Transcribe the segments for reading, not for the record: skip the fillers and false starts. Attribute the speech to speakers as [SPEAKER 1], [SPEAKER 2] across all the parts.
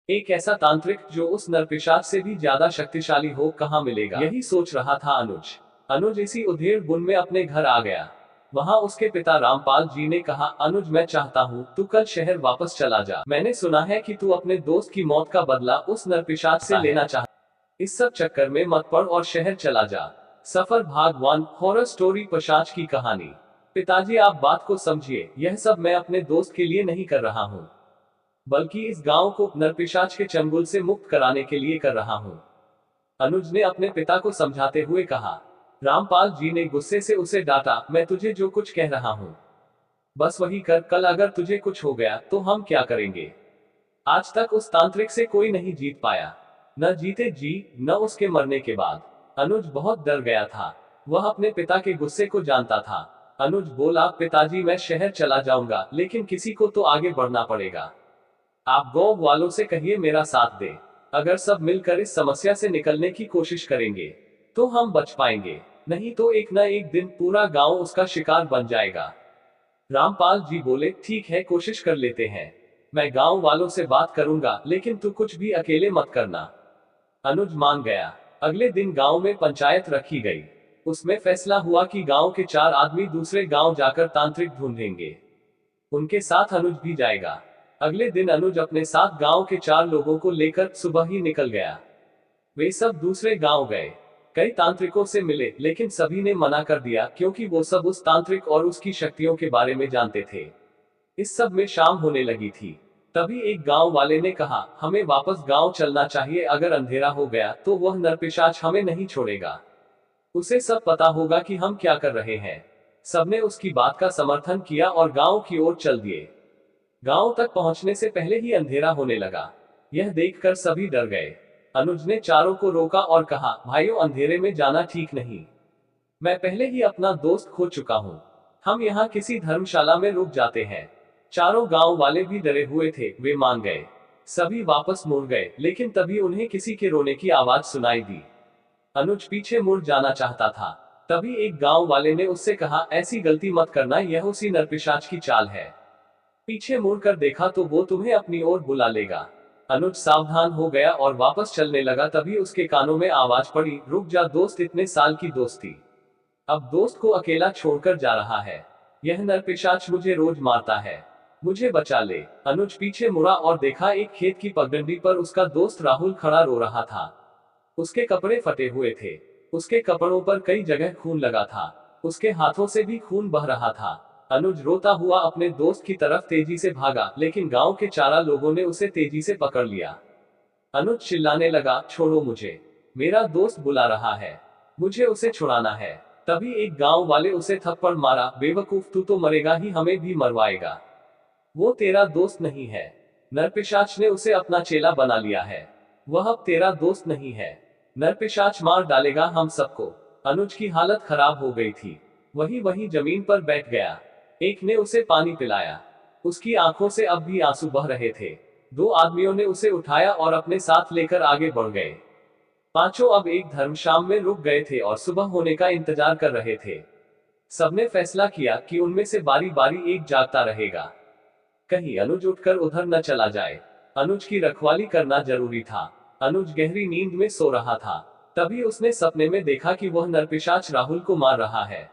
[SPEAKER 1] एक ऐसा तांत्रिक जो उस नरपिशाच से भी ज्यादा शक्तिशाली हो कहाँ मिलेगा, यही सोच रहा था अनुज। अनुज इसी उधेड़ बुन में अपने घर आ गया। वहाँ उसके पिता रामपाल जी ने कहा, अनुज मैं चाहता हूँ तू कल शहर वापस चला जा। मैंने सुना है कि तू अपने दोस्त की मौत का बदला उस नरपिशाच से लेना चाहता है। इस सब चक्कर में मत पड़ और शहर चला जा। सफर भाग 1 हॉरर स्टोरी पिशाच की कहानी। पिताजी आप बात को समझिए, यह सब मैं अपने दोस्त के लिए नहीं कर रहा हूँ, बल्कि इस गांव को नरपिशाच के चंगुल से मुक्त कराने के लिए कर रहा हूँ, अनुज ने अपने पिता को समझाते हुए कहा। रामपाल जी ने गुस्से से उसे डांटा, मैं तुझे जो कुछ कह रहा हूँ बस वही कर, कल अगर तुझे कुछ हो गया तो हम क्या करेंगे। आज तक उस तांत्रिक से कोई नहीं जीत पाया, न जीते जी न उसके मरने के बाद। अनुज बहुत डर गया था, वह अपने पिता के गुस्से को जानता था। अनुज बोला, पिताजी मैं शहर चला जाऊंगा, लेकिन किसी को तो आगे बढ़ना पड़ेगा। आप गांव वालों से कहिए मेरा साथ दे। अगर सब मिलकर इस समस्या से निकलने की कोशिश करेंगे तो हम बच पाएंगे, नहीं तो एक न एक दिन पूरा गांव उसका शिकार बन जाएगा। रामपाल जी बोले, ठीक है कोशिश कर लेते हैं। मैं गांव वालों से बात करूंगा, लेकिन तू कुछ भी अकेले मत करना। अनुज मान गया। अगले दिन गांव में पंचायत रखी गई। उसमें फैसला हुआ कि गांव के 4 आदमी दूसरे गांव जाकर तांत्रिक ढूंढेंगे। उनके साथ अनुज भी जाएगा। अगले दिन अनुज अपने साथ गांव के 4 लोगों को लेकर सुबह ही निकल गया। वे सब दूसरे गांव गए। कई तांत्रिकों से मिले, लेकिन सभी ने मना कर दिया क्योंकि वो सब उस तांत्रिक और उसकी शक्तियों के बारे में जानते थे। इस सब में शाम होने लगी थी। तभी एक गांव वाले ने कहा, हमें वापस गांव चलना चाहिए, अगर अंधेरा हो गया तो वह नरपिशाच हमें नहीं छोड़ेगा। उसे सब पता होगा कि हम क्या कर रहे हैं। सबने उसकी बात का समर्थन किया और गांव की ओर चल दिए। गांव तक पहुंचने से पहले ही अंधेरा होने लगा। यह देखकर सभी डर गए। अनुज ने चारों को रोका और कहा, भाइयों अंधेरे में जाना ठीक नहीं। मैं पहले ही अपना दोस्त खो चुका हूँ। हम यहाँ किसी धर्मशाला में रुक जाते हैं। चारों गांव वाले भी डरे हुए थे, वे मान गए। सभी वापस मुड़ गए, लेकिन तभी उन्हें किसी के रोने की आवाज सुनाई दी। अनुज पीछे मुड़ जाना चाहता था। तभी एक गांव वाले ने उससे कहा, ऐसी गलती मत करना, यह उसी नरपिशाच की चाल है। पीछे मुड़कर देखा तो वो तुम्हें अपनी ओर बुला लेगा। अनुज सावधान हो गया और वापस चलने लगा। तभी उसके कानों में आवाज पड़ी, रुक जा दोस्त, इतने साल की दोस्ती अब दोस्त को अकेला छोड़कर जा रहा है। यह नरपिशाच मुझे रोज मारता है, मुझे बचा ले। अनुज पीछे मुड़ा और देखा, एक खेत की पगडंडी पर उसका दोस्त राहुल खड़ा रो रहा था। उसके कपड़े फटे हुए थे। उसके कपड़ों पर कई जगह खून लगा था। उसके हाथों से भी खून बह रहा था। अनुज रोता हुआ अपने दोस्त की तरफ तेजी से भागा, लेकिन गांव के 4 लोगों ने उसे तेजी से पकड़ लिया। अनुज चिल्लाने लगा, छोड़ो मुझे, मेरा दोस्त बुला रहा है, मुझे उसे छुड़ाना है। तभी एक गांव वाले उसे थप्पड़ मारा, बेवकूफ तू तो मरेगा ही, हमें भी मरवाएगा। वो तेरा दोस्त नहीं है। नरपिशाच ने उसे अपना चेला बना लिया है। वह अब तेरा दोस्त नहीं है। नरपिशाच मार डालेगा हम सबको। अनुज की हालत खराब हो गई थी। वही वही जमीन पर बैठ गया। एक ने उसे पानी पिलाया। उसकी आंखों से अब भी आंसू बह रहे थे। 2 आदमियों ने उसे उठाया और अपने साथ लेकर आगे बढ़ गए। पांचों अब एक धर्मशाला में रुक गए थे और सुबह होने का इंतजार कर रहे थे। सबने फैसला किया कि उनमें से बारी बारी एक जागता रहेगा, कहीं अनुज उठकर उधर न चला जाए। अनुज की रखवाली करना जरूरी था। अनुज गहरी नींद में सो रहा था। तभी उसने सपने में देखा कि वह नरपिशाच राहुल को मार रहा है।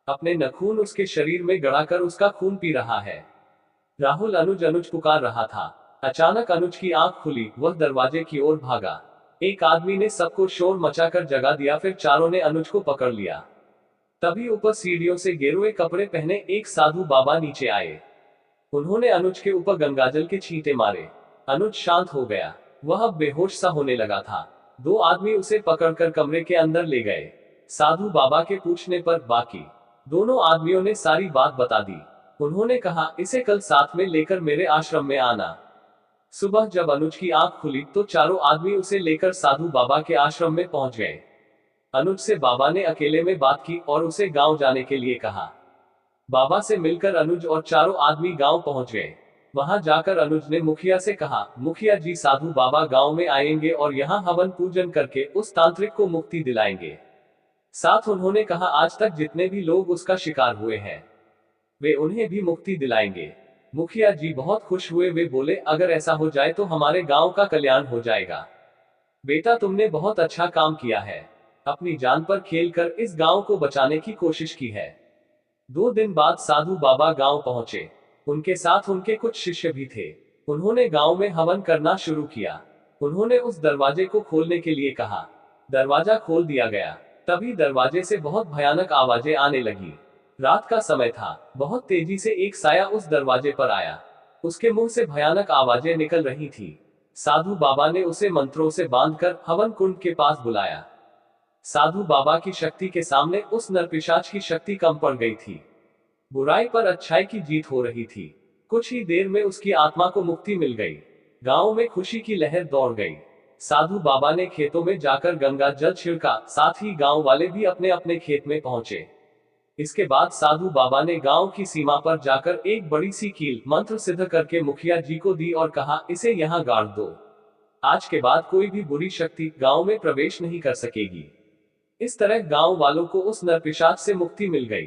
[SPEAKER 1] अपने नखून उसके शरीर में गड़ाकर उसका खून पी रहा है। राहुल अनुज अनुज पुकार रहा था। अचानक अनुज की आंख खुली, वह दरवाजे की ओर भागा। एक आदमी ने सबको शोर मचाकर जगा दिया, फिर चारों ने अनुज को पकड़ लिया। तभी ऊपर सीढ़ियों से गेरुए कपड़े पहने एक साधु बाबा नीचे आए। उन्होंने अनुज के ऊपर गंगाजल के छींटे मारे। अनुज शांत हो गया। वह अब बेहोश सा होने लगा था। 2 आदमी उसे पकड़कर कमरे के अंदर ले गए। साधु बाबा के पूछने पर बाकी दोनों आदमियों ने सारी बात बता दी। उन्होंने कहा, इसे कल साथ में लेकर मेरे आश्रम में आना। सुबह जब अनुज की आंख खुली तो चारों आदमी उसे लेकर साधु बाबा के आश्रम में पहुंच गए। अनुज से बाबा ने अकेले में बात की और उसे गांव जाने के लिए कहा। बाबा से मिलकर अनुज और चारों आदमी गांव पहुंच गए। वहां जाकर अनुज ने मुखिया से कहा, मुखिया जी साधु बाबा गांव में आएंगे और यहां हवन पूजन करके उस तांत्रिक को मुक्ति दिलाएंगे। साथ उन्होंने कहा, आज तक जितने भी लोग उसका शिकार हुए हैं वे उन्हें भी मुक्ति दिलाएंगे। मुखिया जी बहुत खुश हुए। वे बोले, अगर ऐसा हो जाए तो हमारे गांव का कल्याण हो जाएगा। बेटा, तुमने बहुत अच्छा काम किया है। अपनी जान पर खेलकर इस गांव को बचाने की कोशिश की है। 2 दिन बाद साधु बाबा गांव पहुंचे। उनके साथ उनके कुछ शिष्य भी थे। उन्होंने गांव में हवन करना शुरू किया। उन्होंने उस दरवाजे को खोलने के लिए कहा। दरवाजा खोल दिया गया। तभी दरवाजे से बहुत भयानक आवाजें आने लगी। रात का समय था। बहुत तेजी से एक साया उस दरवाजे पर आया। उसके मुंह से भयानक आवाजें निकल रही थी। साधु बाबा ने उसे मंत्रों से बांधकर हवन कुंड के पास बुलाया। साधु बाबा की शक्ति के सामने उस नरपिशाच की शक्ति कम पड़ गई थी। बुराई पर अच्छाई की जीत हो रही थी। कुछ ही देर में उसकी आत्मा को मुक्ति मिल गई। गांव में खुशी की लहर दौड़ गई। साधु बाबा ने खेतों में जाकर गंगा जल छिड़का, साथ ही गांव वाले भी अपने अपने खेत में पहुंचे। इसके बाद साधु बाबा ने गांव की सीमा पर जाकर एक बड़ी सी कील मंत्र सिद्ध करके मुखिया जी को दी और कहा, इसे यहाँ गाड़ दो। आज के बाद कोई भी बुरी शक्ति गांव में प्रवेश नहीं कर सकेगी। इस तरह गांव वालों को उस नरपिशाच से मुक्ति मिल गई।